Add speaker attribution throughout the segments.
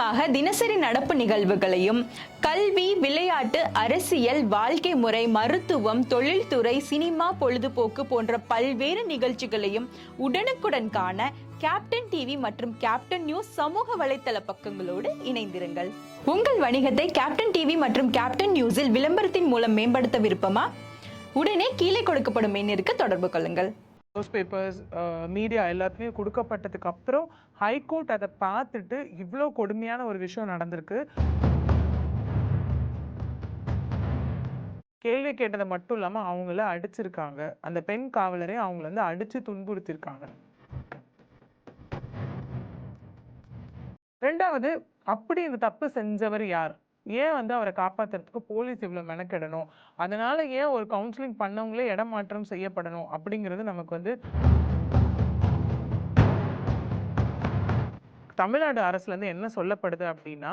Speaker 1: முக்கியமாக தினசரி நடப்பு நிகழ்வுகளையும் கல்வி, விளையாட்டு, அரசியல், வாழ்க்கை முறை, மருத்துவம், தொழில்துறை, சினிமா, பொழுதுபோக்கு போன்ற பல்வேறு நிகழ்ச்சிகளையும் உடனுக்குடன் காண கேப்டன் டிவி மற்றும் கேப்டன் நியூஸ் சமூக வலைத்தள பக்கங்களோடு இணைந்திருங்கள். உங்கள் வணிகத்தை கேப்டன் டிவி மற்றும் கேப்டன் நியூஸில் விளம்பரத்தின் மூலம் மேம்படுத்த விருப்பமா? உடனே கீழே கொடுக்கப்படும் எண்ணிற்கு தொடர்பு கொள்ளுங்கள்.
Speaker 2: நியூஸ் பேப்பர்ஸ், மீடியா எல்லாத்துலேயும் கொடுக்கப்பட்டதுக்கு அப்புறம் ஹைகோர்ட் அதை பார்த்துட்டு இவ்வளோ கொடுமையான ஒரு விஷயம் நடந்திருக்கு. கேள்வி கேட்டதை மட்டும் இல்லாமல் அவங்கள அடிச்சிருக்காங்க. அந்த பெண் காவலரை அவங்கள வந்து அடிச்சு துன்புறுத்திருக்காங்க. ரெண்டாவது, அப்படி இந்த தப்பு செஞ்சவர் யார்? ஏன் வந்து அவரை காப்பாத்துறதுக்கு போலீஸ் இவ்வளவு மெனக்கெடணும்? அதனால ஏன் ஒரு கவுன்சிலிங் பண்ணவங்களே இடமாற்றம் செய்யப்படணும் அப்படிங்கிறது நமக்கு வந்து தமிழ்நாடு அரசுல இருந்து என்ன சொல்லப்படுது அப்படின்னா,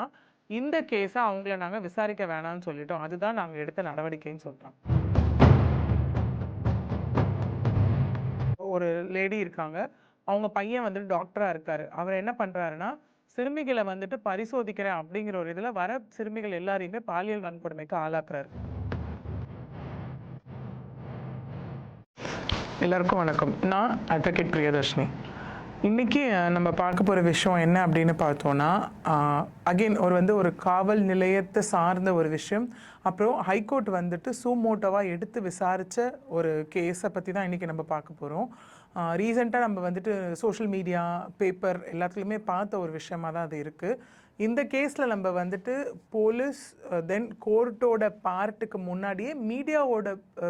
Speaker 2: இந்த கேஸை அவங்கள நாங்க விசாரிக்க வேணாம்னு சொல்லிட்டோம், அதுதான் நாங்க எடுத்த நடவடிக்கைன்னு சொல்றோம். ஒரு லேடி இருக்காங்க, அவங்க பையன் வந்துட்டு டாக்டரா இருக்காரு. அவர் என்ன பண்றாருன்னா, சிறுமிகளை வந்துட்டு பரிசோதிக்கிறேன் அப்படிங்கிற ஒரு இதுல வர சிறுமிகள் எல்லாரையுமே பாலியல் வன்கொடுமைக்கு ஆளாக்குறாரு. எல்லாருக்கும் வணக்கம். நான் அட்வொகேட் பிரியதர்ஷினி. இன்னைக்கு நம்ம பார்க்க போகிற விஷயம் என்ன அப்படின்னு பார்த்தோன்னா, அகெயின் ஒரு காவல் நிலையத்தை சார்ந்த ஒரு விஷயம். அப்புறம் ஹைகோர்ட் வந்துட்டு சூமோட்டோவாக எடுத்து விசாரித்த ஒரு கேஸை பற்றி தான் இன்றைக்கி நம்ம பார்க்க போகிறோம். ரீசெண்டாக நம்ம வந்துட்டு சோஷியல் மீடியா, பேப்பர் எல்லாத்துலேயுமே பார்த்த ஒரு விஷயமாக தான் அது இருக்குது. இந்த கேஸில் நம்ம வந்துட்டு போலீஸ் தென் கோர்ட்டோட பார்ட்டுக்கு முன்னாடியே மீடியாவோட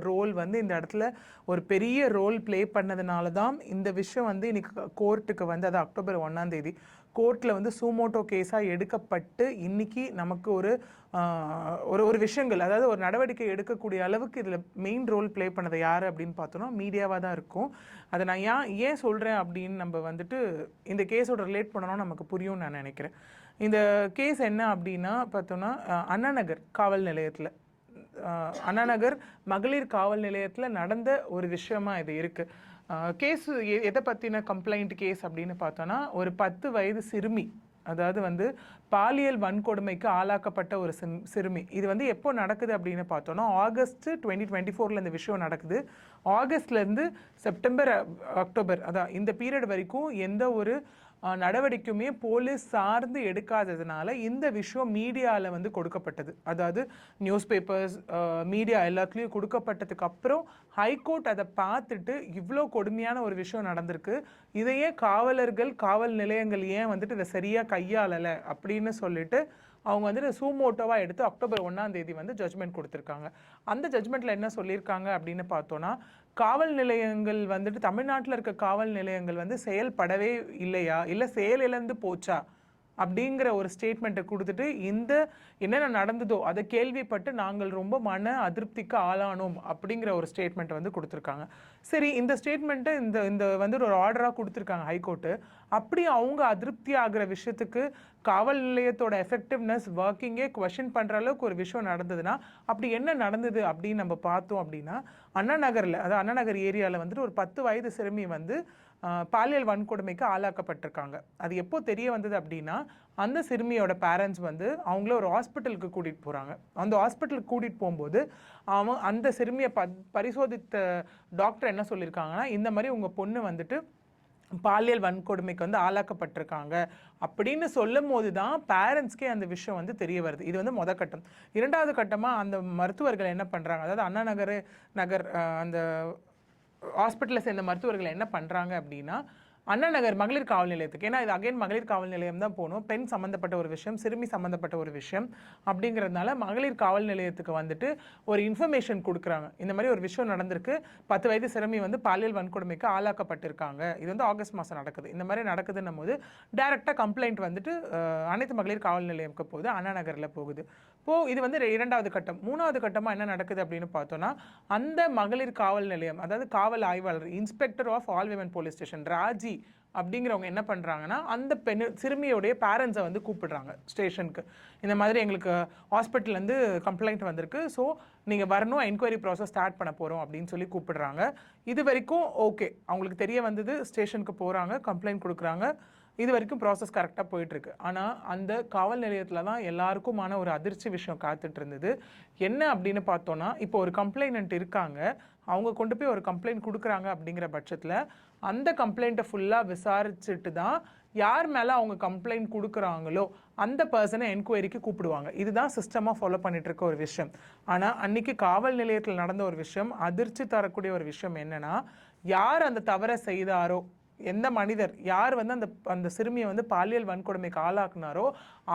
Speaker 2: ரோல் வந்து இந்த இடத்துல ஒரு பெரிய ரோல் ப்ளே பண்ணதுனால தான் இந்த விஷயம் வந்து இன்னைக்கு கோர்ட்டுக்கு வந்து, அது அக்டோபர் 1 கோர்ட்டில் வந்து சூமோட்டோ கேஸாக எடுக்கப்பட்டு இன்னைக்கு நமக்கு ஒரு விஷயங்கள், அதாவது ஒரு நடவடிக்கை எடுக்கக்கூடிய அளவுக்கு இதில் மெயின் ரோல் ப்ளே பண்ணது யார் அப்படின்னு பார்த்தோன்னா மீடியாவாக தான் இருக்கும். அதை நான் ஏன் சொல்கிறேன் அப்படின்னு நம்ம வந்துட்டு இந்த கேஸோட ரிலேட் பண்ணணும்னு நமக்கு புரியும்னு நான் நினைக்கிறேன். இந்த கேஸ் என்ன அப்படின்னா பார்த்தோன்னா, அண்ணாநகர் காவல் நிலையத்தில், அண்ணாநகர் மகளிர் காவல் நிலையத்தில் நடந்த ஒரு விஷயமா இது இருக்குது. கேஸ் எதை பற்றின கம்ப்ளைண்ட் கேஸ் அப்படின்னு பார்த்தோன்னா, ஒரு 10 வயது சிறுமி, அதாவது வந்து பாலியல் வன்கொடுமைக்கு ஆளாக்கப்பட்ட ஒரு சிறுமி. இது வந்து எப்போ நடக்குது அப்படின்னு பார்த்தோன்னா, ஆகஸ்ட் 2024 இந்த விஷயம் நடக்குது. ஆகஸ்ட்லேருந்து செப்டம்பர், அக்டோபர், அதான் இந்த பீரியட் வரைக்கும் எந்த ஒரு நடவடிக்கையுமே போலீஸ் சார்ந்து எடுக்காததுனால இந்த விஷயம் மீடியாவில் வந்து கொடுக்கப்பட்டது. அதாவது நியூஸ் பேப்பர்ஸ், மீடியா எல்லாத்துலேயும் கொடுக்கப்பட்டதுக்கு அப்புறம் ஹைகோர்ட் அதை பார்த்துட்டு இவ்வளோ கொடுமையான ஒரு விஷயம் நடந்திருக்கு, இதையே காவலர்கள், காவல் நிலையங்கள் ஏன் வந்துட்டு இதை சரியாக கையாளலை அப்படின்னு சொல்லிட்டு அவங்க வந்துட்டு சூமோட்டோவாக எடுத்து அக்டோபர் 1 வந்து ஜட்ஜ்மெண்ட் கொடுத்துருக்காங்க. அந்த ஜட்ஜ்மெண்ட்டில் என்ன சொல்லியிருக்காங்க அப்படின்னு பார்த்தோன்னா, காவல் நிலையங்கள் வந்துட்டு தமிழ்நாட்டில் இருக்க காவல் நிலையங்கள் வந்து செயல்படவே இல்லையா, இல்லை செயலிழந்து போச்சா அப்படிங்கிற ஒரு ஸ்டேட்மெண்ட்டை கொடுத்துட்டு, இந்த என்னென்ன நடந்ததோ அதை கேள்விப்பட்டு நாங்கள் ரொம்ப மன அதிருப்திக்கு ஆளானோம் அப்படிங்கிற ஒரு ஸ்டேட்மெண்ட்டை வந்து கொடுத்துருக்காங்க. சரி, இந்த ஸ்டேட்மெண்ட்டை இந்த வந்து ஒரு ஆர்டராக கொடுத்துருக்காங்க ஹைகோர்ட்டு. அப்படி அவங்க அதிருப்தி ஆகிற விஷயத்துக்கு காவல் நிலையத்தோட எஃபெக்டிவ்னஸ், ஒர்க்கிங்கே குவெஷன் பண்ணுற அளவுக்கு ஒரு விஷயம் நடந்ததுன்னா, அப்படி என்ன நடந்தது அப்படின்னு நம்ம பார்த்தோம் அப்படின்னா, அண்ணா நகரில், அதாவது அண்ணா நகர் ஏரியாவில் வந்துட்டு ஒரு 10 வயது சிறுமி வந்து பாலியல் வன்கொடுமைக்கு ஆளாக்கப்பட்டிருக்காங்க. அது எப்போ தெரிய வந்தது அப்படின்னா, அந்த சிறுமியோட பேரண்ட்ஸ் வந்து அவங்கள ஒரு ஹாஸ்பிட்டலுக்கு கூட்டிகிட்டு போகிறாங்க. அந்த ஹாஸ்பிட்டலுக்கு கூட்டிகிட்டு போகும்போது அந்த சிறுமியை பரிசோதித்த டாக்டர் என்ன சொல்லியிருக்காங்கன்னா, இந்த மாதிரி உங்கள் பொண்ணு வந்துட்டு பாலியல் வன்கொடுமைக்கு வந்து ஆளாக்கப்பட்டிருக்காங்க அப்படின்னு சொல்லும் போது தான் பேரண்ட்ஸ்க்கே அந்த விஷயம் வந்து தெரிய வருது. இது வந்து மொதல் கட்டம். இரண்டாவது கட்டமாக அந்த மருத்துவர்கள் என்ன பண்ணுறாங்க, அதாவது அண்ணா நகர் அந்த ஹாஸ்பிட்டலில் சேர்ந்த மருத்துவர்கள் என்ன பண்ணுறாங்க அப்படின்னா, அண்ணா நகர் மகளிர் காவல் நிலையத்துக்கு, ஏன்னா இது அகைன் மகளிர் காவல் நிலையம் தான் போகணும், பெண் சம்மந்தப்பட்ட ஒரு விஷயம், சிறுமி சம்மந்தப்பட்ட ஒரு விஷயம் அப்படிங்கிறதுனால மகளிர் காவல் நிலையத்துக்கு வந்துட்டு ஒரு இன்ஃபர்மேஷன் கொடுக்குறாங்க. இந்த மாதிரி ஒரு விஷயம் நடந்திருக்கு, 10 வயது சிறுமி வந்து பாலியல் வன்கொடுமைக்கு ஆளாக்கப்பட்டிருக்காங்க, இது வந்து ஆகஸ்ட் மாதம் நடக்குது, இந்த மாதிரி நடக்குதுன்னும் போது டைரெக்டாக கம்ப்ளைண்ட் வந்துட்டு அனைத்து மகளிர் காவல் நிலையம்க்கு போகுது, அண்ணா நகரில் போகுது. இது வந்து இரண்டாவது கட்டம். மூணாவது கட்டமாக என்ன நடக்குது அப்படின்னு பார்த்தோன்னா, அந்த மகளிர் காவல் நிலையம், அதாவது காவல் ஆய்வாளர், inspector of all women police station Raji அப்படிங்கிறவங்க என்ன பண்ணுறாங்கன்னா, அந்த சிறுமியோடைய பேரண்ட்ஸை வந்து கூப்பிடுறாங்க ஸ்டேஷனுக்கு. இந்த மாதிரி எங்களுக்கு ஹாஸ்பிட்டல்லேருந்து கம்ப்ளைண்ட் வந்திருக்கு, ஸோ நீங்கள் வரணும், என்கொயரி ப்ராசஸ் ஸ்டார்ட் பண்ண போகிறோம் அப்படின்னு சொல்லி கூப்பிடுறாங்க. இது வரைக்கும் ஓகே, அவங்களுக்கு தெரிய வந்தது, ஸ்டேஷனுக்கு போகிறாங்க, கம்ப்ளைண்ட் கொடுக்குறாங்க. இது வரைக்கும் ப்ராசஸ் கரெக்டாக போயிட்டுருக்கு. ஆனால் அந்த காவல் நிலையத்தில் தான் எல்லாருக்குமான ஒரு அதிர்ச்சி விஷயம் காத்துட்டு இருந்தது. என்ன அப்படின்னு பார்த்தோன்னா, இப்போ ஒரு கம்ப்ளைனண்ட் இருக்காங்க, அவங்க கொண்டு போய் ஒரு கம்ப்ளைண்ட் கொடுக்குறாங்க அப்படிங்கிற பட்சத்தில் அந்த கம்ப்ளைண்ட்டை ஃபுல்லாக விசாரிச்சுட்டு தான் யார் மேலே அவங்க கம்ப்ளைண்ட் கொடுக்குறாங்களோ அந்த பர்சனை என்கொயரிக்கு கூப்பிடுவாங்க. இதுதான் சிஸ்டமாக ஃபாலோ பண்ணிட்டு இருக்க ஒரு விஷயம். ஆனால் அன்னைக்கு காவல் நிலையத்தில் நடந்த ஒரு விஷயம், அதிர்ச்சி தரக்கூடிய ஒரு விஷயம் என்னன்னா, யார் அந்த தவறை செய்தாரோ, எந்த மனிதர் யார் வந்து அந்த அந்த சிறுமியை வந்து பாலியல் வன்கொடுமைக்கு ஆளாக்குனாரோ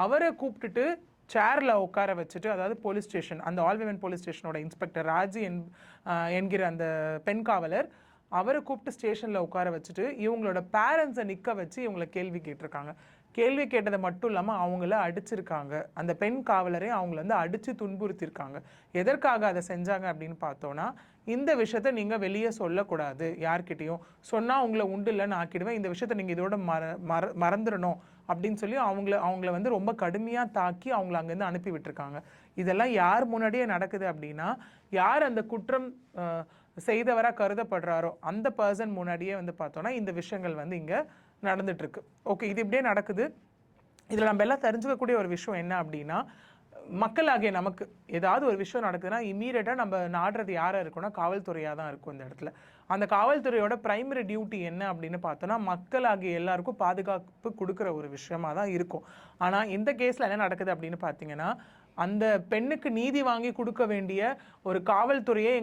Speaker 2: அவரை கூப்பிட்டுட்டு சேரில் உட்கார வச்சுட்டு, அதாவது போலீஸ் ஸ்டேஷன், அந்த ஆல் விமன் போலீஸ் ஸ்டேஷனோட இன்ஸ்பெக்டர் ராஜி என்கிற அந்த பெண் காவலர், அவரை கூப்பிட்டு ஸ்டேஷனில் உட்கார வச்சுட்டு இவங்களோட பேரண்ட்ஸை நிற்க வச்சு இவங்களை கேள்வி கேட்டிருக்காங்க. கேள்வி கேட்டதை மட்டும் இல்லாமல் அவங்கள அடிச்சிருக்காங்க. அந்த பெண் காவலரை அவங்கள வந்து அடித்து துன்புறுத்திருக்காங்க. எதற்காக அதை செஞ்சாங்க அப்படின்னு பார்த்தோன்னா, இந்த விஷயத்த நீங்கள் வெளியே சொல்லக்கூடாது, யார்கிட்டையும் சொன்னால் உங்களை உண்டு இல்லைன்னு ஆக்கிடுவேன், இந்த விஷயத்த நீங்கள் இதோட மறந்துடணும் அப்படின்னு சொல்லி அவங்கள வந்து ரொம்ப கடுமையாக தாக்கி அவங்கள அங்கேருந்து அனுப்பி விட்டுருக்காங்க. இதெல்லாம் யார் முன்னாடியே நடக்குது அப்படின்னா, யார் அந்த குற்றம் செய்தவராக கருதப்படுறாரோ அந்த பர்சன் முன்னாடியே வந்து பார்த்தோன்னா இந்த விஷயங்கள் வந்து இங்கே நடந்துட்டுருக்கு. ஓகே, இது இப்படியே நடக்குது. இதில் நம்ம எல்லாம் தெரிஞ்சுக்கக்கூடிய ஒரு விஷயம் என்ன அப்படின்னா, மக்களாகிய நமக்கு ஏதாவது ஒரு விஷயம் நடக்குதுன்னா இம்மீடியட்டாக நம்ம நாடுறது யாராக இருக்குன்னா காவல்துறையாக தான் இருக்கும். இந்த இடத்துல அந்த காவல்துறையோட பிரைமரி டியூட்டி என்ன அப்படின்னு பார்த்தோன்னா, மக்களாகிய எல்லாருக்கும் பாதுகாப்பு கொடுக்குற ஒரு விஷயமா தான் இருக்கும். ஆனால் இந்த கேஸில் என்ன நடக்குது அப்படின்னு பார்த்தீங்கன்னா, அந்த பெண்ணுக்கு நீதி வாங்கி கொடுக்க வேண்டிய ஒரு காவல்துறையே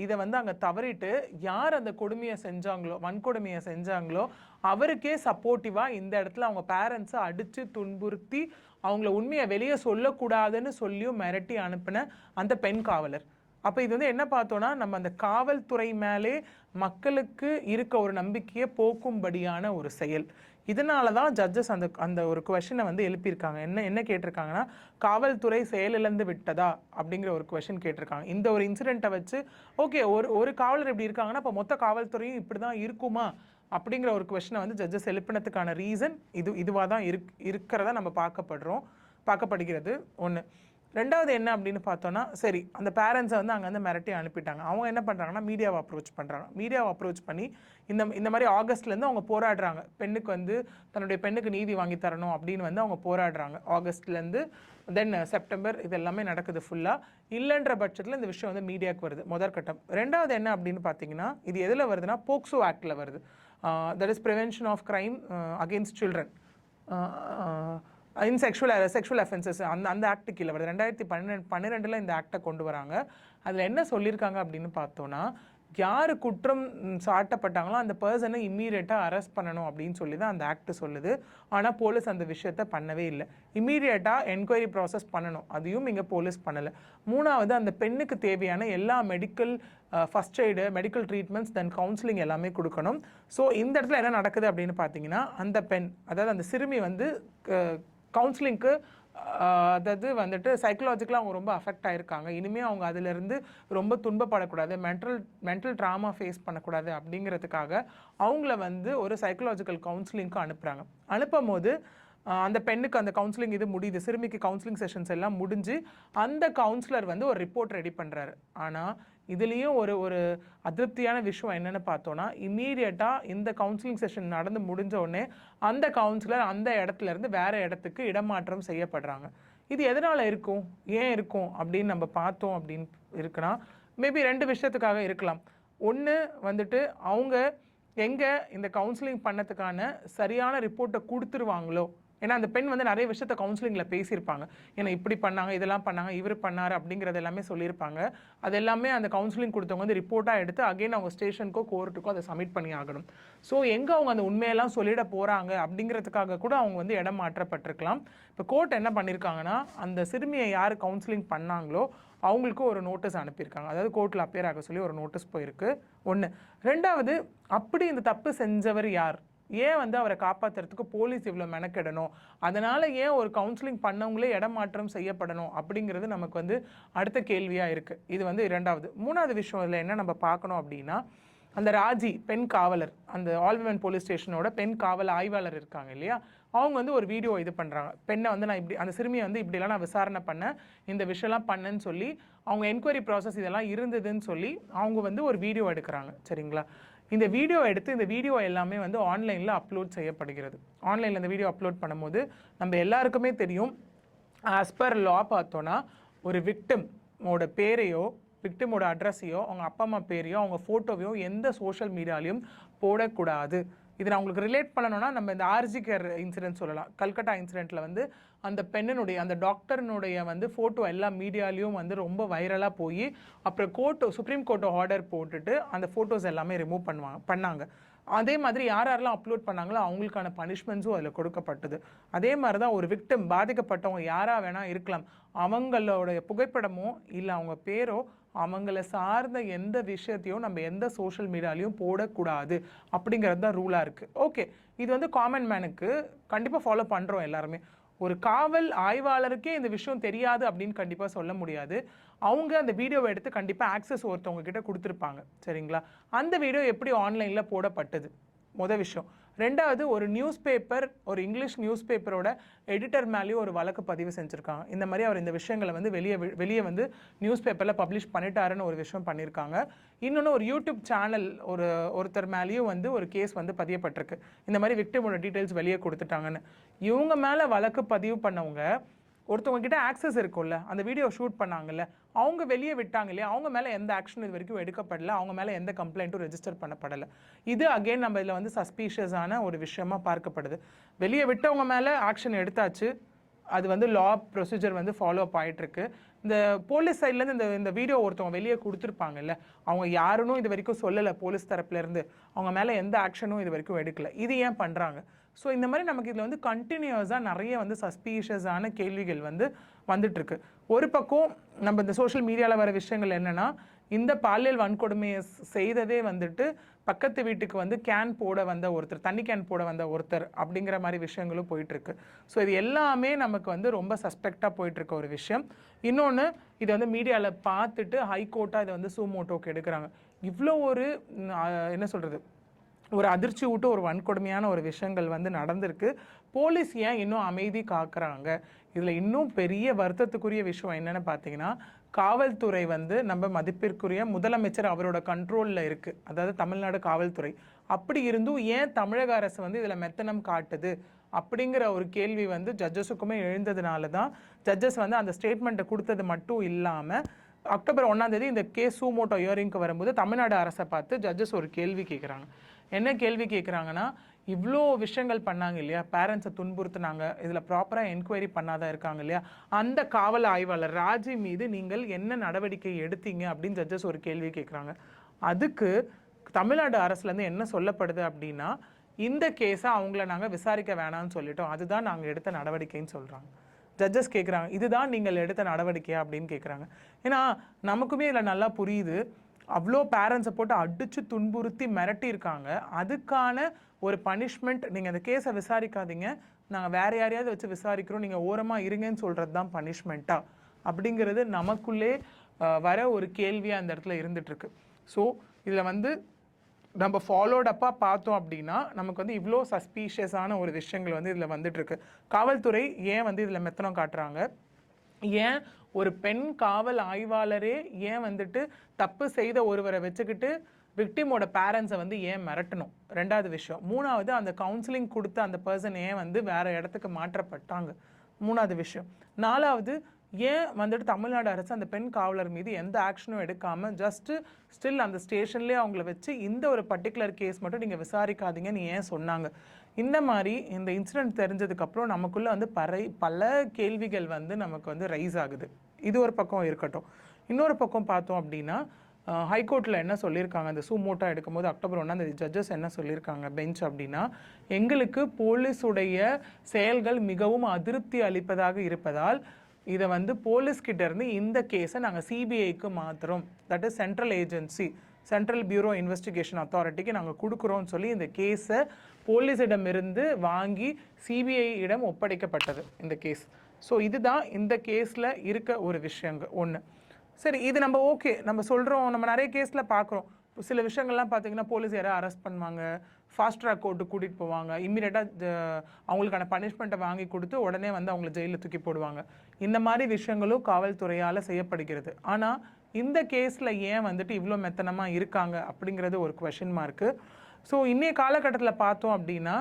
Speaker 2: இதை வந்து அங்கே தவறிட்டு யார் அந்த கொடுமையை செஞ்சாங்களோ, வன்கொடுமையை செஞ்சாங்களோ அவருக்கே சப்போர்ட்டிவாக இந்த இடத்துல அவங்க பேரண்ட்ஸை அடித்து துன்புறுத்தி அவங்கள உண்மையை வெளியே சொல்லக்கூடாதுன்னு சொல்லியும் மிரட்டி அனுப்பின அந்த பெண் காவலர். அப்போ இது வந்து என்ன பார்த்தோன்னா, நம்ம அந்த காவல்துறை மேலே மக்களுக்கு இருக்க ஒரு நம்பிக்கையை போக்கும்படியான ஒரு செயல். இதனால தான் ஜட்ஜஸ் அந்த ஒரு கொஷனை வந்து எழுப்பியிருக்காங்க. என்ன கேட்டிருக்காங்கன்னா, காவல்துறை செயலிழந்து விட்டதா அப்படிங்கிற ஒரு கொஷின் கேட்டிருக்காங்க. இந்த ஒரு இன்சிடெண்ட்டை வச்சு ஓகே, ஒரு காவலர் இப்படி இருக்காங்கன்னா அப்போ மொத்த காவல்துறையும் இப்படி தான் இருக்குமா அப்படிங்கிற ஒரு கொஷனை வந்து ஜட்ஜஸ் எழுப்பினதுக்கான ரீசன் இதுவாக தான் இருக்கிறதா நம்ம பார்க்கப்படுகிறது. ஒன்று. ரெண்டாவது என்ன அப்படின்னு பார்த்தோன்னா, சரி அந்த பேரண்ட்ஸை வந்து அங்கேருந்து மிரட்டி அனுப்பிட்டாங்க. அவங்க என்ன பண்ணுறாங்கன்னா, மீடியாவை அப்ரோச் பண்ணி இந்த மாதிரி ஆகஸ்ட்லேருந்து அவங்க போராடுறாங்க. பெண்ணுக்கு வந்து தன்னுடைய பெண்ணுக்கு நீதி வாங்கி தரணும் அப்படின்னு வந்து அவங்க போராடுறாங்க. ஆகஸ்ட்லேருந்து தென் செப்டம்பர் இது எல்லாமே நடக்குது ஃபுல்லாக. இல்லைன்ற பட்சத்தில் இந்த விஷயம் வந்து மீடியாவுக்கு வருது, முதற்கட்டம். ரெண்டாவது என்ன அப்படின்னு பார்த்தீங்கன்னா, இது எதில் வருதுன்னா, போக்சோ ஆக்டில் வருது. That is prevention of crime against children in sexual offences. அந்த ஆக்ட் கீழே வருது. 2012 இந்த ஆக்டை கொண்டு வராங்க. அதில் என்ன சொல்லியிருக்காங்க அப்படின்னு பார்த்தோன்னா, யார் குற்றம் சாட்டப்பட்டாங்களோ அந்த பர்சனை இம்மீடியட்டாக அரெஸ்ட் பண்ணணும் அப்படின்னு சொல்லி தான் அந்த ஆக்ட் சொல்லுது. ஆனால் போலீஸ் அந்த விஷயத்த பண்ணவே இல்லை. இம்மீடியட்டாக என்கொயரி ப்ராசஸ் பண்ணணும், அதையும் இங்கே போலீஸ் பண்ணலை. மூணாவது, அந்த பெண்ணுக்கு தேவையான எல்லா medical first aid, medical treatments, then counselling எல்லாமே கொடுக்கணும். ஸோ இந்த இடத்துல என்ன நடக்குது அப்படின்னு பார்த்தீங்கன்னா, அந்த பெண், அதாவது அந்த சிறுமி வந்து கவுன்சிலிங்க்கு அதாவது வந்துட்டு சைக்கலாஜிக்கலாக அவங்க ரொம்ப அஃபெக்ட் ஆகிருக்காங்க. இனிமேல் அவங்க அதிலிருந்து ரொம்ப துன்பப்படக்கூடாது, மென்டல் ட்ராமா ஃபேஸ் பண்ணக்கூடாது அப்படிங்கிறதுக்காக அவங்கள வந்து ஒரு சைக்கலாஜிக்கல் கவுன்சிலிங்க்கு அனுப்புகிறாங்க. அனுப்பும் போது அந்த பெண்ணுக்கு அந்த கவுன்சிலிங் இது முடியுது, சிறுமிக்கு கவுன்சிலிங் செஷன்ஸ் எல்லாம் முடிஞ்சு அந்த கவுன்சிலர் வந்து ஒரு ரிப்போர்ட் ரெடி பண்ணுறாரு. ஆனால் இதுலேயும் ஒரு அதிருப்தியான விஷயம் என்னென்னு பார்த்தோன்னா, இம்மீடியட்டாக இந்த கவுன்சிலிங் செஷன் நடந்து முடிஞ்ச உடனே அந்த கவுன்சிலர் அந்த இடத்துலேருந்து வேறு இடத்துக்கு இடமாற்றம் செய்யப்படுறாங்க. இது எதனால் இருக்கும், ஏன் இருக்கும் அப்படின்னு நம்ம பார்த்தோம் அப்படின்னு இருக்குன்னா, மேபி 2 விஷயத்துக்காக இருக்கலாம். ஒன்று வந்துட்டு அவங்க எங்கே இந்த கவுன்சிலிங் பண்ணதுக்கான சரியான ரிப்போர்ட்டை கொடுத்துருவாங்களோ, ஏன்னா அந்த பெண் வந்து நிறைய விஷயத்த கவுன்சிலிங்கில் பேசியிருப்பாங்க. ஏன்னா இப்படி பண்ணாங்க, இதெல்லாம் பண்ணாங்க, இவர் பண்ணார் அப்படிங்கிறது எல்லாமே சொல்லியிருப்பாங்க. அது எல்லாமே அந்த கவுன்சிலிங் கொடுத்தவங்க வந்து ரிப்போர்ட்டாக எடுத்து அகைன் அவங்க ஸ்டேஷனுக்கோ கோர்ட்டுக்கோ அதை சப்மிட் பண்ணி ஆகணும். ஸோ எங்கே அவங்க அந்த உண்மையெல்லாம் சொல்லிட போகிறாங்க அப்படிங்கிறதுக்காக கூட அவங்க வந்து இடம் மாற்றப்பட்டிருக்கலாம். இப்போ கோர்ட் என்ன பண்ணியிருக்காங்கன்னா, அந்த சிறுமியை யார் கவுன்சிலிங் பண்ணாங்களோ அவங்களுக்கு ஒரு நோட்டீஸ் அனுப்பியிருக்காங்க. அதாவது கோர்ட்டில் அப்பியர் ஆக சொல்லி ஒரு நோட்டீஸ் போயிருக்கு. ஒன்று. ரெண்டாவது, அப்படி இந்த தப்பு செஞ்சவர் யார், ஏன் வந்து அவரை காப்பாற்றுறதுக்கு போலீஸ் இவ்வளோ மெனக்கெடணும், அதனால் ஏன் ஒரு கவுன்சிலிங் பண்ணவங்களே இடமாற்றம் செய்யப்படணும் அப்படிங்கிறது நமக்கு வந்து அடுத்த கேள்வியாக இருக்குது. இது வந்து இரண்டாவது. மூணாவது விஷயம் இதில் என்ன நம்ம பார்க்கணும் அப்படின்னா, அந்த ராஜி பெண் காவலர், அந்த ஆல் விமன் போலீஸ் ஸ்டேஷனோட பெண் காவல் ஆய்வாளர் இருக்காங்க இல்லையா, அவங்க வந்து ஒரு வீடியோ இது பண்ணுறாங்க. பெண்ணை வந்து நான் இப்படி, அந்த சிறுமியை வந்து இப்படிலாம் நான் விசாரணை பண்ணேன், இந்த விஷயம்லாம் பண்ணேன்னு சொல்லி அவங்க என்கொயரி ப்ராசஸ் இதெல்லாம் இருந்ததுன்னு சொல்லி அவங்க வந்து ஒரு வீடியோ எடுக்கிறாங்க. சரிங்களா, இந்த வீடியோ எடுத்து இந்த வீடியோ எல்லாமே வந்து ஆன்லைனில் அப்லோட் செய்யப்படுகிறது. ஆன்லைனில் இந்த வீடியோ அப்லோட் பண்ணும்போது நம்ம எல்லாருக்குமே தெரியும், ஆஸ் பர் லா பார்த்தோன்னா ஒரு விக்டிமோட பேரையோ விக்டிமோட அட்ரஸையோ அவங்க அப்பா அம்மா பேரையோ அவங்க ஃபோட்டோவையோ எந்த சோஷியல் மீடியாலையும் போடக்கூடாது. இது நான் உங்களுக்கு ரிலேட் பண்ணணும்னா நம்ம இந்த ஆர்ஜி கேர் இன்சிடென்ட் சொல்லலாம். கல்கட்டா இன்சிடென்ட்டில் வந்து அந்த பெண்ணினுடைய அந்த டாக்டர்னுடைய வந்து ஃபோட்டோ எல்லா மீடியாலையும் வந்து ரொம்ப வைரலாக போய் அப்புறம் சுப்ரீம் கோர்ட் ஆர்டர் போட்டுட்டு அந்த ஃபோட்டோஸ் எல்லாமே ரிமூவ் பண்ணாங்க. அதே மாதிரி யாரெல்லாம் அப்லோட் பண்ணாங்களோ அவங்களுக்கான பனிஷ்மெண்ட்ஸும் அதில் கொடுக்கப்பட்டது. அதே மாதிரி தான் ஒரு விக்டிம் பாதிக்கப்பட்டவங்க யாராக வேணால் இருக்கலாம், அவங்களோட புகைப்படமோ இல்லை அவங்க பேரோ அவங்கள சார்ந்த எந்த விஷயத்தையும் நம்ம எந்த சோஷியல் மீடியாலையும் போடக்கூடாது அப்படிங்கிறது தான் ரூலாக இருக்குது. ஓகே, இது வந்து காமன் மேனுக்கு கண்டிப்பாக ஃபாலோ பண்ணுறோம் எல்லாருமே. ஒரு காவல் ஆய்வாளருக்கே இந்த விஷயம் தெரியாது அப்படின்னு கண்டிப்பாக சொல்ல முடியாது. அவங்க அந்த வீடியோவை எடுத்து கண்டிப்பாக ஆக்சஸ் ஒருத்தவங்க கிட்ட கொடுத்துருப்பாங்க. சரிங்களா? அந்த வீடியோ எப்படி ஆன்லைனில் போடப்பட்டது விஷயம். ரெண்டாவது, ஒரு நியூஸ் பேப்பர், ஒரு இங்கிலீஷ் நியூஸ் பேப்பரோட எடிட்டர் மேலேயும் ஒரு வழக்கு பதிவு செஞ்சுருக்காங்க. இந்த மாதிரி அவர் இந்த விஷயங்களை வந்து வெளியே வந்து நியூஸ் பேப்பரில் பப்ளிஷ் பண்ணிட்டாருன்னு ஒரு விஷயம் பண்ணியிருக்காங்க. இன்னொன்று, ஒரு யூடியூப் சேனல் ஒருத்தர் மேலேயும் வந்து ஒரு கேஸ் வந்து பதியப்பட்டிருக்கு. இந்த மாதிரி விக்டிமோட டீட்டெயில்ஸ் வெளியே கொடுத்துட்டாங்கன்னு. இவங்க மேலே வழக்கு பதிவு பண்ணவங்க ஒருத்தவங்க கிட்ட ஆக்சஸ் இருக்கும்ல, அந்த வீடியோ ஷூட் பண்ணாங்கல்ல, அவங்க வெளியே விட்டாங்க இல்லையா, அவங்க மேலே எந்த ஆக்ஷன் இது வரைக்கும் எடுக்கப்படலை, அவங்க மேலே எந்த கம்ப்ளைண்ட்டும் ரெஜிஸ்டர் பண்ணப்படலை. இது அகெயின் நம்ம இதில் வந்து சஸ்பீஷியஸான ஒரு விஷயமா பார்க்கப்படுது. வெளியே விட்டவங்க மேலே ஆக்ஷன் எடுத்தாச்சு, அது வந்து லா ப்ரொசீஜர் வந்து ஃபாலோ அப் ஆகிட்டுருக்கு. இந்த போலீஸ் சைட்லேருந்து இந்த வீடியோ ஒருத்தவங்க வெளியே கொடுத்துருப்பாங்கல்ல, அவங்க யாருன்னு இது வரைக்கும் சொல்லலை. போலீஸ் தரப்புலேருந்து அவங்க மேலே எந்த ஆக்ஷனும் இது வரைக்கும் எடுக்கலை. இது ஏன் பண்ணுறாங்க? ஸோ இந்த மாதிரி நமக்கு இதில் வந்து கண்டினியூஸாக நிறைய வந்து சஸ்பீஷியஸான கேள்விகள் வந்து வந்துட்டுருக்கு. ஒரு பக்கம் நம்ம இந்த சோஷியல் மீடியாவில் வர விஷயங்கள் என்னென்னா, இந்த பாலியல் வன்கொடுமையை செய்ததே வந்துட்டு பக்கத்து வீட்டுக்கு வந்து தண்ணி கேன் போட வந்த ஒருத்தர் அப்படிங்கிற மாதிரி விஷயங்களும் போயிட்டுருக்கு. ஸோ இது எல்லாமே நமக்கு வந்து ரொம்ப சஸ்பெக்டாக போயிட்டுருக்க ஒரு விஷயம். இன்னொன்று, இதை வந்து மீடியாவில் பார்த்துட்டு ஹைகோர்ட்டாக இதை வந்து சூமோட்டோக்கு எடுக்கிறாங்க. இவ்வளோ ஒரு என்ன சொல்கிறது, ஒரு அதிர்ச்சி விட்டு ஒரு வன்கொடுமையான ஒரு விஷயங்கள் வந்து நடந்திருக்கு. போலீஸ் ஏன் இன்னும் அமைதி காக்குறாங்க? இதில் இன்னும் பெரிய வருத்தத்துக்குரிய விஷயம் என்னென்னு பார்த்தீங்கன்னா, காவல்துறை வந்து நம்ம மதிப்பிற்குரிய முதலமைச்சர் அவரோட கண்ட்ரோலில் இருக்குது, அதாவது தமிழ்நாடு காவல்துறை. அப்படி இருந்தும் ஏன் தமிழக அரசு வந்து இதில் மெத்தனம் காட்டுது அப்படிங்கிற ஒரு கேள்வி வந்து ஜட்ஜஸுக்குமே எழுந்ததுனால தான் ஜட்ஜஸ் வந்து அந்த ஸ்டேட்மெண்ட்டை கொடுத்தது மட்டும் இல்லாமல் அக்டோபர் 1 இந்த கேஸ் சூமோட்டோ ஹியரிங்க்கு வரும்போது தமிழ்நாடு அரசை பார்த்து ஜட்ஜஸ் ஒரு கேள்வி கேட்குறாங்க. என்ன கேள்வி கேட்குறாங்கன்னா, இவ்வளோ விஷயங்கள் பண்ணாங்க இல்லையா, பேரண்ட்ஸை துன்புறுத்துனாங்க, இதில் ப்ராப்பராக என்கொயரி பண்ணாதான் இருக்காங்க இல்லையா, அந்த காவல் ஆய்வாளர் ராஜி மீது நீங்கள் என்ன நடவடிக்கை எடுத்தீங்க அப்படின்னு ஜட்ஜஸ் ஒரு கேள்வி கேட்குறாங்க. அதுக்கு தமிழ்நாடு அரசுலேருந்து என்ன சொல்லப்படுது அப்படின்னா, இந்த கேஸை அவங்கள நாங்கள் விசாரிக்க வேணாம்னு சொல்லிட்டோம், அதுதான் நாங்கள் எடுத்த நடவடிக்கைன்னு சொல்கிறாங்க. ஜட்ஜஸ் கேட்குறாங்க, இதுதான் நீங்கள் எடுத்த நடவடிக்கையா அப்படின்னு கேட்குறாங்க. ஏன்னா நமக்குமே இதில் நல்லா புரியுது, அவ்வளோ பேரண்ட்ஸை போட்டு அடித்து துன்புறுத்தி மிரட்டியிருக்காங்க. அதுக்கான ஒரு பனிஷ்மெண்ட், நீங்கள் அந்த கேஸை விசாரிக்காதீங்க, நாங்கள் வேறு யாரையாவது வச்சு விசாரிக்கிறோம், நீங்கள் ஓரமாக இருங்கன்னு சொல்கிறது தான் பனிஷ்மெண்ட்டா அப்படிங்கிறது நமக்குள்ளே வர ஒரு கேள்வியாக அந்த இடத்துல இருந்துகிட்ருக்கு. ஸோ இதில் வந்து நம்ம ஃபாலோடப்பாக பார்த்தோம் அப்படின்னா நமக்கு வந்து இவ்வளோ சஸ்பீஷியஸான ஒரு விஷயங்கள் வந்து இதில் வந்துட்டுருக்கு. காவல்துறை ஏன் வந்து இதில் மெத்தனம் காட்டுறாங்க, ஏன் ஒரு பெண் காவல் ஆய்வாளரே ஏன் வந்துட்டு தப்பு செய்த ஒருவரை வச்சுக்கிட்டு விக்டிமோட பேரண்ட்ஸை வந்து ஏன் மிரட்டணும், ரெண்டாவது விஷயம். மூணாவது, அந்த கவுன்சிலிங் கொடுத்த அந்த பர்சன் ஏன் வந்து வேறு இடத்துக்கு மாற்றப்பட்டாங்க, மூணாவது விஷயம். நாலாவது, ஏன் வந்துட்டு தமிழ்நாடு அரசு அந்த பெண் காவலர் மீது எந்த ஆக்ஷனும் எடுக்காமல் ஜஸ்ட்டு ஸ்டில் அந்த ஸ்டேஷன்லேயே அவங்கள வச்சு இந்த ஒரு பர்டிகுலர் கேஸ் மட்டும் நீங்கள் விசாரிக்காதீங்கன்னு ஏன் சொன்னாங்க. இந்த மாதிரி இந்த இன்சிடென்ட் தெரிஞ்சதுக்கப்புறம் நமக்குள்ளே வந்து பல கேள்விகள் வந்து நமக்கு வந்து ரைஸ் ஆகுது. இது ஒரு பக்கம் இருக்கட்டும். இன்னொரு பக்கம் பார்த்தோம் அப்படின்னா, ஹைகோர்ட்டில் என்ன சொல்லியிருக்காங்க, அந்த சூமோட்டா எடுக்கும்போது அக்டோபர் 1 ஜட்ஜஸ் என்ன சொல்லியிருக்காங்க பெஞ்ச் அப்படின்னா, எங்களுக்கு போலீஸுடைய செயல்கள் மிகவும் அதிருப்தி அளிப்பதாக இருப்பதால் இதை வந்து போலீஸ்கிட்ட இருந்து இந்த கேஸை நாங்கள் சிபிஐக்கு மாற்றுறோம், that is central agency, central bureau investigation அத்தாரிட்டிக்கு நாங்கள் கொடுக்குறோன்னு சொல்லி இந்த கேஸை போலீஸிடமிருந்து வாங்கி சிபிஐயிடம் ஒப்படைக்கப்பட்டது இந்த கேஸ். ஸோ இதுதான் இந்த கேஸில் இருக்க ஒரு விஷயங்க ஒன்று. சரி, இது நம்ம ஓகே நம்ம சொல்கிறோம், நம்ம நிறைய கேஸில் பார்க்குறோம். சில விஷயங்கள்லாம் பார்த்தீங்கன்னா போலீஸ் யாராவது அரெஸ்ட் பண்ணுவாங்க, ஃபாஸ்ட் ட்ராக் கோர்ட்டு கூட்டிகிட்டு போவாங்க, இம்மீடியட்டாக அவங்களுக்கான பனிஷ்மெண்ட்டை வாங்கி கொடுத்து உடனே வந்து அவங்கள ஜெயிலில் தூக்கி போடுவாங்க. இந்த மாதிரி விஷயங்களும் காவல்துறையால் செய்யப்படுகிறது. ஆனால் இந்த கேஸில் ஏன் வந்துட்டு இவ்வளோ மெத்தனமாக இருக்காங்க அப்படிங்கிறது ஒரு கொஷின் மார்க்கு. ஸோ இன்றைய காலகட்டத்தில் பார்த்தோம் அப்படின்னா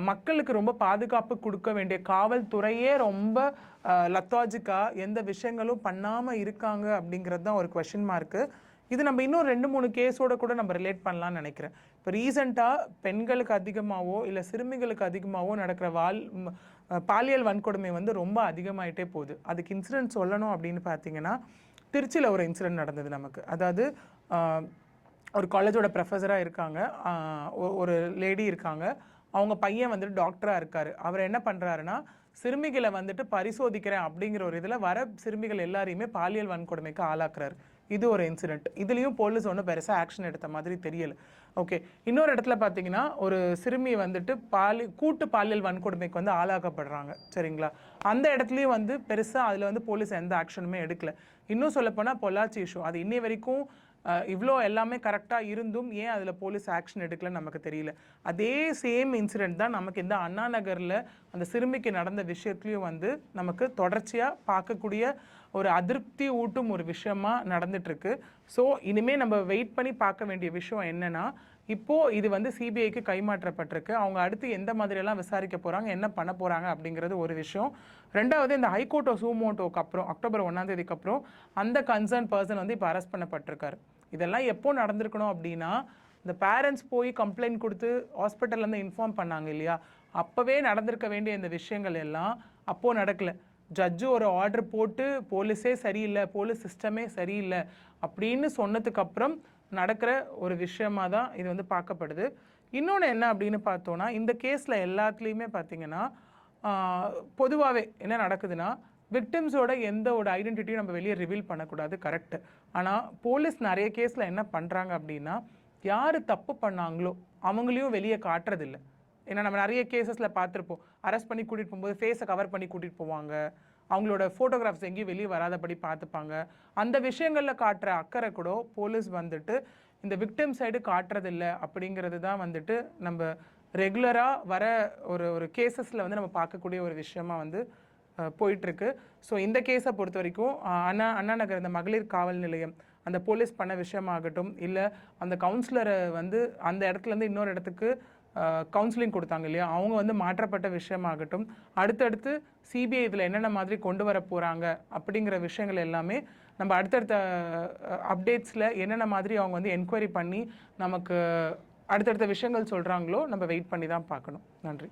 Speaker 2: மக்களுக்கு ரொம்ப பாதுகாப்பு கொடுக்க வேண்டிய காவல்துறையே ரொம்ப லத்தாஜிக்காக எந்த விஷயங்களும் பண்ணாமல் இருக்காங்க அப்படிங்கிறது தான் ஒரு கொஷின் மார்க்கு. இது நம்ம இன்னும் 2-3 கேஸோட கூட நம்ம ரிலேட் பண்ணலாம்னு நினைக்கிறேன். இப்போ ரீசெண்டாக பெண்களுக்கு அதிகமாகவோ இல்லை சிறுமிகளுக்கு அதிகமாகவோ நடக்கிற பாலியல் வன்கொடுமை வந்து ரொம்ப அதிகமாயிட்டே போகுது. அதுக்கு இன்சிடென்ட் சொல்லணும் அப்படின்னு பார்த்தீங்கன்னா, திருச்சியில் ஒரு இன்சிடென்ட் நடந்தது நமக்கு. அதாவது ஒரு காலேஜோட ப்ரொஃபஸராக இருக்காங்க, ஒரு லேடி இருக்காங்க, அவங்க பையன் வந்துட்டு டாக்டராக இருக்கார். அவர் என்ன பண்ணுறாருன்னா, சிறுமிகளை வந்துட்டு பரிசோதிக்கிறேன் அப்படிங்கிற ஒரு இதில் வர சிறுமிகள் எல்லாரையுமே பாலியல் வன்கொடுமைக்கு ஆளாக்குறாரு. இது ஒரு இன்சிடென்ட். இதுலேயும் போலீஸ் ஒன்றும் பெருசாக ஆக்ஷன் எடுத்த மாதிரி தெரியல. ஓகே, இன்னொரு இடத்துல பார்த்தீங்கன்னா ஒரு சிறுமி வந்துட்டு கூட்டு பாலியல் வன்கொடுமைக்கு வந்து ஆளாக்கப்படுறாங்க. சரிங்களா? அந்த இடத்துலையும் வந்து பெருசாக அதில் வந்து போலீஸ் எந்த ஆக்ஷனுமே எடுக்கல. இன்னும் சொல்லப்போனால் பொள்ளாச்சி இஷ்யூ, அது இன்னை வரைக்கும் இவ்வளோ எல்லாமே கரெக்டாக இருந்தும் ஏன் அதில் போலீஸ் ஆக்ஷன் எடுக்கலன்னு நமக்கு தெரியல. அதே சேம் இன்சிடெண்ட் தான் நமக்கு இந்த அண்ணா நகரில் அந்த சிறுமிக்கு நடந்த விஷயத்துலையும் வந்து நமக்கு தொடர்ச்சியாக பார்க்கக்கூடிய ஒரு அதிருப்தி ஊட்டும் ஒரு விஷயமா நடந்துட்டுருக்கு. ஸோ இனிமேல் நம்ம வெயிட் பண்ணி பார்க்க வேண்டிய விஷயம் என்னென்னா, இப்போது இது வந்து சிபிஐக்கு கைமாற்றப்பட்டிருக்கு. அவங்க அடுத்து எந்த மாதிரியெல்லாம் விசாரிக்க போகிறாங்க, என்ன பண்ண போகிறாங்க அப்படிங்கிறது ஒரு விஷயம். ரெண்டாவது, இந்த ஹைகோர்ட்டோ சூமோட்டோக்கு அப்புறம் அக்டோபர் 1ஆம் தேதிக்கு அப்புறம் அந்த கன்சர்ன் பர்சன் வந்து இப்போ அரெஸ்ட் பண்ணப்பட்டிருக்காரு. இதெல்லாம் எப்போ நடந்திருக்கணும் அப்படின்னா, இந்த பேரண்ட்ஸ் போய் கம்ப்ளைண்ட் கொடுத்து ஹாஸ்பிட்டல்லேருந்து இன்ஃபார்ம் பண்ணாங்க இல்லையா, அப்போவே நடந்திருக்க வேண்டிய இந்த விஷயங்கள் எல்லாம் அப்போது நடக்கலை. ஜட்ஜு ஒரு ஆர்டர் போட்டு போலீஸே சரியில்லை, போலீஸ் சிஸ்டமே சரியில்லை அப்படின்னு சொன்னதுக்கப்புறம் நடக்கிற ஒரு விஷயமா தான் இது வந்து பார்க்கப்படுது. இன்னொன்று என்ன அப்படின்னு பார்த்தோன்னா, இந்த கேஸில் எல்லாத்துலேயுமே பார்த்தீங்கன்னா பொதுவாகவே என்ன நடக்குதுன்னா, விக்டிம்ஸோட எந்த ஒரு ஐடென்டிட்டியும் நம்ம வெளியே ரிவீல் பண்ணக்கூடாது, கரெக்டு. ஆனால் போலீஸ் நிறைய கேஸில் என்ன பண்ணுறாங்க அப்படின்னா, யார் தப்பு பண்ணாங்களோ அவங்களையும் வெளியே காட்டுறதில்லை. ஏன்னா நம்ம நிறைய கேசஸில் பார்த்துருப்போம், அரெஸ்ட் பண்ணி கூட்டிகிட்டு போகும்போது ஃபேஸை கவர் பண்ணி கூட்டிகிட்டு போவாங்க, அவங்களோட ஃபோட்டோகிராஃப்ஸ் எங்கேயும் வெளியே வராதபடி பார்த்துப்பாங்க. அந்த விஷயங்களில் காட்டுற அக்கறை கூட போலீஸ் வந்துட்டு இந்த விக்டிம் சைடு காட்டுறதில்ல அப்படிங்கிறது தான் வந்துட்டு நம்ம ரெகுலராக வர ஒரு கேசஸில் வந்து நம்ம பார்க்கக்கூடிய ஒரு விஷயமா வந்து போயிட்டுருக்கு. ஸோ இந்த கேஸை பொறுத்த வரைக்கும் அண்ணா நகர் இந்த மகளிர் காவல் நிலையம் அந்த போலீஸ் பண்ண விஷயமாகட்டும், இல்லை அந்த கவுன்சிலரை வந்து அந்த இடத்துலேருந்து இன்னொரு இடத்துக்கு கவுன்சிலிங் கொடுத்தாங்க இல்லையா, அவங்க வந்து மாற்றப்பட்ட விஷயமாகட்டும், அடுத்தடுத்து சிபிஐ இதில் என்னென்ன மாதிரி கொண்டு வர போகிறாங்க அப்படிங்கிற விஷயங்கள் எல்லாமே நம்ம அடுத்தடுத்த அப்டேட்ஸில் என்னென்ன மாதிரி அவங்க வந்து என்கொயரி பண்ணி நமக்கு அடுத்தடுத்த விஷயங்கள் சொல்கிறாங்களோ நம்ம வெயிட் பண்ணி தான் பார்க்கணும். நன்றி.